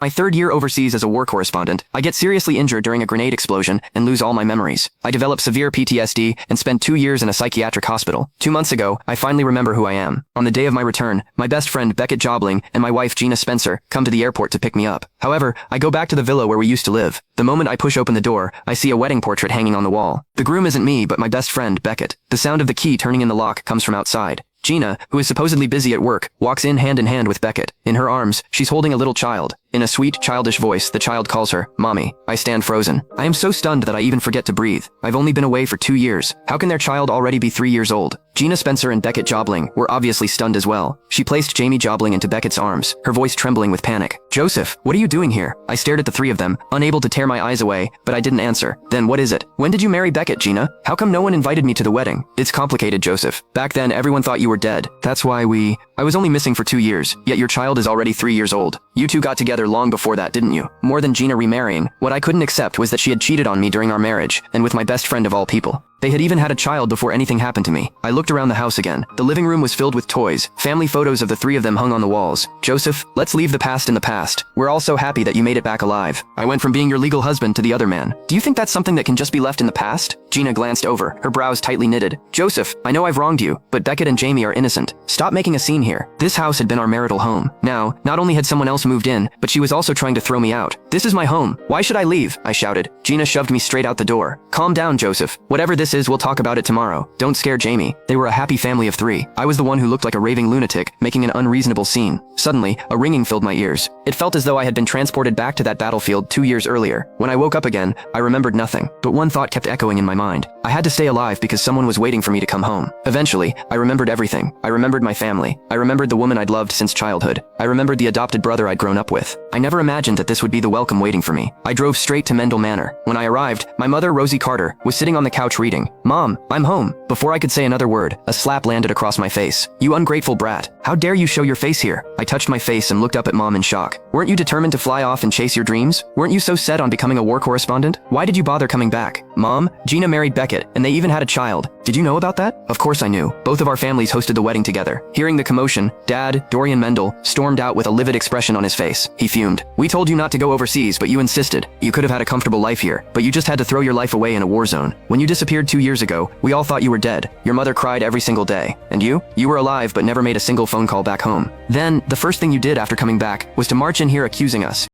My third year overseas as a war correspondent, I get seriously injured during a grenade explosion and lose all my memories. I develop severe PTSD and spend 2 years in a psychiatric hospital. 2 months ago, I finally remember who I am. On the day of my return, my best friend Beckett Jobling and my wife Gina Spencer come to the airport to pick me up. However, I go back to the villa where we used to live. The moment I push open the door, I see a wedding portrait hanging on the wall. The groom isn't me, but my best friend, Beckett. The sound of the key turning in the lock comes from outside. Gina, who is supposedly busy at work, walks in hand with Beckett. In her arms, she's holding a little child. In a sweet, childish voice, the child calls her, Mommy. I stand frozen. I am so stunned that I even forget to breathe. I've only been away for 2 years. How can their child already be 3 years old? Gina Spencer and Beckett Jobling were obviously stunned as well. She placed Jamie Jobling into Beckett's arms, her voice trembling with panic. Joseph, what are you doing here? I stared at the three of them, unable to tear my eyes away, but I didn't answer. Then what is it? When did you marry Beckett, Gina? How come no one invited me to the wedding? It's complicated, Joseph. Back then, everyone thought you were dead. That's why I was only missing for 2 years, yet your child is already 3 years old. You two got together long before that, didn't you? More than Gina remarrying, what I couldn't accept was that she had cheated on me during our marriage, and with my best friend of all people. They had even had a child before anything happened to me. I looked around the house again. The living room was filled with toys. Family photos of the three of them hung on the walls. Joseph, let's leave the past in the past. We're all so happy that you made it back alive. I went from being your legal husband to the other man. Do you think that's something that can just be left in the past? Gina glanced over, her brows tightly knitted. Joseph, I know I've wronged you, but Beckett and Jamie are innocent. Stop making a scene here. This house had been our marital home. Now, not only had someone else moved in, but she was also trying to throw me out. This is my home. Why should I leave? I shouted. Gina shoved me straight out the door. Calm down, Joseph. Whatever this is, we'll talk about it tomorrow. Don't scare Jamie. They were a happy family of 3. I was the one who looked like a raving lunatic, making an unreasonable scene. Suddenly, a ringing filled my ears. It felt as though I had been transported back to that battlefield 2 years earlier. When I woke up again, I remembered nothing. But one thought kept echoing in my mind. I had to stay alive because someone was waiting for me to come home. Eventually, I remembered everything. I remembered my family. I remembered the woman I'd loved since childhood. I remembered the adopted brother I'd grown up with. I never imagined that this would be the welcome waiting for me. I drove straight to Mendel Manor. When I arrived, my mother, Rosie Carter, was sitting on the couch reading. Mom, I'm home. Before I could say another word, a slap landed across my face. You ungrateful brat. How dare you show your face here? I touched my face and looked up at Mom in shock. Weren't you determined to fly off and chase your dreams? Weren't you so set on becoming a war correspondent? Why did you bother coming back? Mom, Gina married Beckett, and they even had a child. Did you know about that? Of course I knew. Both of our families hosted the wedding together. Hearing the commotion, Dad, Dorian Mendel, stormed out with a livid expression on his face. He fumed. We told you not to go overseas, but you insisted. You could have had a comfortable life here, but you just had to throw your life away in a war zone. When you disappeared 2 years ago, we all thought you were dead. Your mother cried every single day. And you? You were alive but never made a single phone call back home. Then, the first thing you did after coming back was to march in here accusing us.